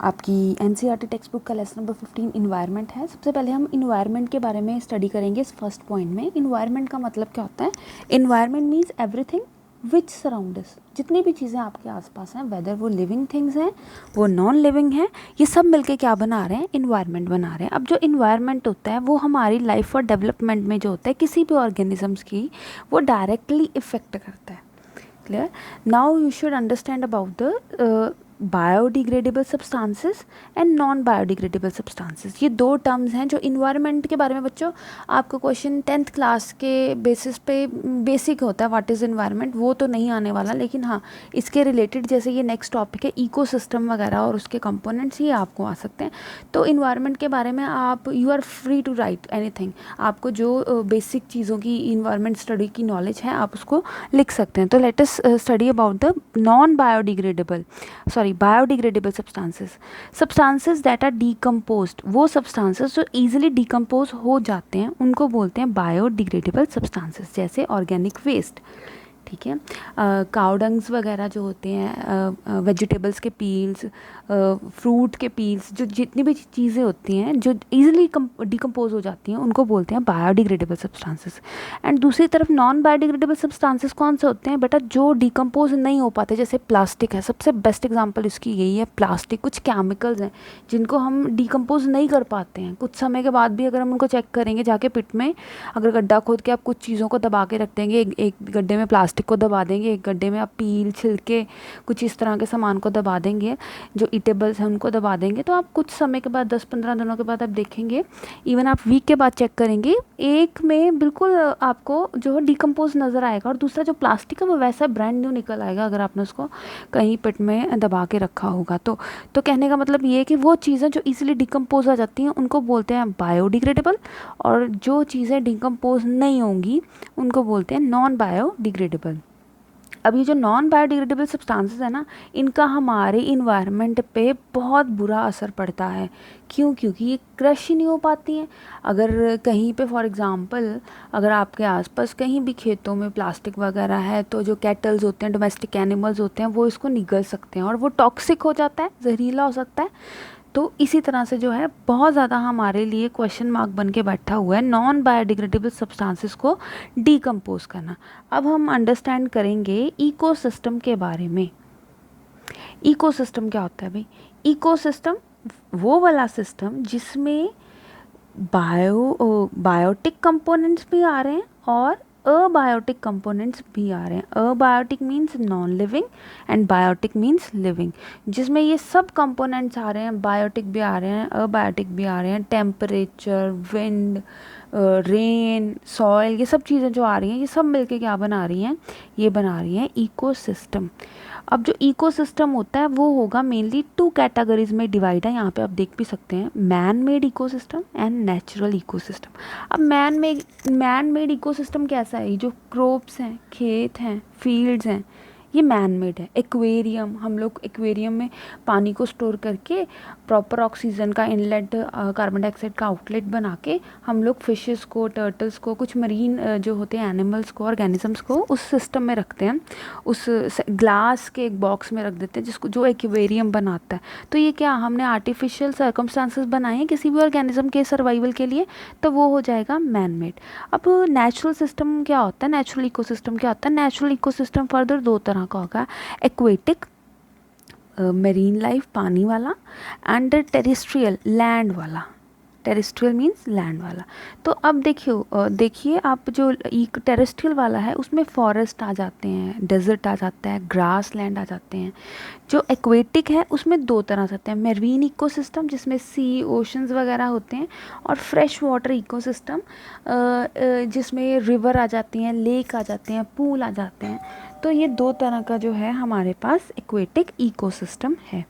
आपकी NCERT text book का lesson number 15 environment है। सबसे पहले हम इन्वायरमेंट के बारे में स्टडी करेंगे। इस फर्स्ट पॉइंट में इन्वायरमेंट का मतलब क्या होता है। Environment means everything which surround us, जितनी भी चीज़ें आपके आसपास हैं, वेदर वो लिविंग थिंग्स हैं वो नॉन लिविंग हैं, ये सब मिलके क्या बना रहे हैं, इन्वायरमेंट बना रहे हैं। अब जो इन्वायरमेंट होता है वो हमारी लाइफ और डेवलपमेंट में जो होता है किसी भी ऑर्गेनिजम्स की, वो डायरेक्टली इफेक्ट करता है। Clear. Now you should understand about the biodegradable substances and non biodegradable substances. ये दो टर्म्स हैं जो इन्वायरमेंट के बारे में बच्चों आपको क्वेश्चन 10th क्लास के बेसिस पे बेसिक होता है, व्हाट इज़ इन्वायरमेंट, वो तो नहीं आने वाला, लेकिन हाँ इसके रिलेटेड जैसे ये नेक्स्ट टॉपिक है इकोसिस्टम वगैरह और उसके कंपोनेंट्स, ये आपको आ सकते हैं। तो इन्वायरमेंट के बारे में आप you are free to write anything, आपको जो बेसिक चीज़ों की इन्वायरमेंट स्टडी की नॉलेज है आप उसको लिख सकते हैं। तो let us study about the non biodegradable biodegradable substances that are decomposed. वो सब्सटेंसेस जो इजीली डीकम्पोज हो जाते हैं उनको बोलते हैं बायोडिग्रेडेबल सब्सटेंसेस, जैसे ऑर्गेनिक वेस्ट। ठीक है। काउडंग्स वगैरह जो होते हैं, वेजिटेबल्स के पील्स, फ्रूट के पील्स, जो जितनी भी चीज़ें होती हैं जो ईजिली डिकम्पोज हो जाती हैं उनको बोलते हैं बायोडिग्रेडेबल सब्सटेंसेस। एंड दूसरी तरफ नॉन बायोडिग्रेडेबल सब्सटेंसेस कौन से होते हैं बेटा, जो डिकम्पोज नहीं हो पाते, जैसे प्लास्टिक है, सबसे बेस्ट एग्जांपल इसकी यही है प्लास्टिक। कुछ केमिकल्स हैं जिनको हम डिकम्पोज नहीं कर पाते हैं, कुछ समय के बाद भी अगर हम उनको चेक करेंगे जाके पिट में, अगर गड्ढा खोद के आप कुछ चीज़ों को दबा के रख देंगे, एक गड्ढे में प्लास्टिक को दबा देंगे, एक गड्ढे में आप पील छिलके कुछ इस तरह के सामान को दबा देंगे, जो ईटेबल्स हैं उनको दबा देंगे, तो आप कुछ समय के बाद 10-15 दिनों के बाद आप देखेंगे, इवन आप वीक के बाद चेक करेंगे, एक में बिल्कुल आपको जो है डिकम्पोज नज़र आएगा, और दूसरा जो प्लास्टिक है वो वैसा ब्रांड न्यू निकल आएगा अगर आपने उसको कहीं पिट में दबा के रखा होगा। तो कहने का मतलब ये है कि वो चीज़ें जो ईजिली डिकम्पोज आ जाती हैं उनको बोलते हैं बायोडिग्रेडेबल, और जो चीज़ें डिकम्पोज नहीं होंगी उनको बोलते हैं नॉन बायोडिग्रेडेबल। अब ये जो नॉन बायोडिग्रेडेबल सब्सटेंसेस है ना, इनका हमारे इन्वायरमेंट पे बहुत बुरा असर पड़ता है। क्यों? क्योंकि ये क्रश ही नहीं हो पाती हैं। अगर कहीं पे फॉर एग्जांपल अगर आपके आसपास कहीं भी खेतों में प्लास्टिक वगैरह है, तो जो कैटल्स होते हैं, डोमेस्टिक एनिमल्स होते हैं, वो इसको निगल सकते हैं और वो टॉक्सिक हो जाता है, जहरीला हो सकता है। तो इसी तरह से जो है बहुत ज़्यादा हमारे लिए क्वेश्चन मार्क बन के बैठा हुआ है नॉन बायोडिग्रेडेबल सब्सटेंसेस को डीकम्पोज करना। अब हम अंडरस्टैंड करेंगे इकोसिस्टम के बारे में। इकोसिस्टम क्या होता है भाई? इकोसिस्टम वो वाला सिस्टम जिसमें बायोटिक कंपोनेंट्स भी आ रहे हैं और अबायोटिक कंपोनेंट्स भी आ रहे हैं। Abiotic means non living and biotic means living, जिसमें ये सब कंपोनेंट्स आ रहे हैं, बायोटिक भी आ रहे हैं, अबायोटिक भी आ रहे हैं। टेम्परेचर, विंड, रेन, सॉइल, ये सब चीज़ें जो आ रही हैं ये सब मिलके क्या बना रही हैं, ये बना रही हैं इकोसिस्टम। अब जो इकोसिस्टम होता है वो होगा मेनली 2 कैटेगरीज में डिवाइड है, यहाँ पे आप देख भी सकते हैं, man made ecosystem and natural ecosystem. अब मैन मेड इकोसिस्टम कैसा है? ये जो क्रॉप्स हैं, खेत हैं, फील्ड्स हैं, ये मैन मेड है। एक्वेरियम, हम लोग एक्वेरियम में पानी को स्टोर करके प्रॉपर ऑक्सीजन का इनलेट, कार्बन डाइऑक्साइड का आउटलेट बना के हम लोग फिशेस को, टर्टल्स को, कुछ मरीन जो होते हैं एनिमल्स को, ऑर्गेनिजम्स को उस सिस्टम में रखते हैं, उस ग्लास के एक बॉक्स में रख देते हैं जिसको जो एक्वेरियम बनाता है। तो ये क्या हमने आर्टिफिशियल सर्कमस्टांसेस बनाए हैं किसी भी ऑर्गेनिज्म के सर्वाइवल के लिए, तो वो हो जाएगा मैन मेड। अब नेचुरल सिस्टम क्या होता है, नेचुरल इकोसिस्टम क्या होता है? नेचुरल इकोसिस्टम फर्दर 2 तरह का होगा, एक्वेटिक मरीन लाइफ पानी वाला, एंड टेरेस्ट्रियल लैंड वाला। टेरेस्ट्रियल मीन्स लैंड वाला। तो अब देखिए आप जो टेरेस्ट्रियल वाला है उसमें फॉरेस्ट आ जाते हैं, डेजर्ट आ जाता है, ग्रास लैंड आ जाते हैं। जो एक्वेटिक है उसमें 2 तरह से आते हैं, मेरीन इकोसिस्टम जिसमें सी, ओशंस वगैरह होते हैं, और फ्रेश वाटर इकोसिस्टम जिसमें रिवर आ जाती हैं, लेक आ जाते हैं, पूल आ जाते हैं। तो ये 2 तरह का जो है हमारे पास एक्वेटिक इकोसिस्टम है।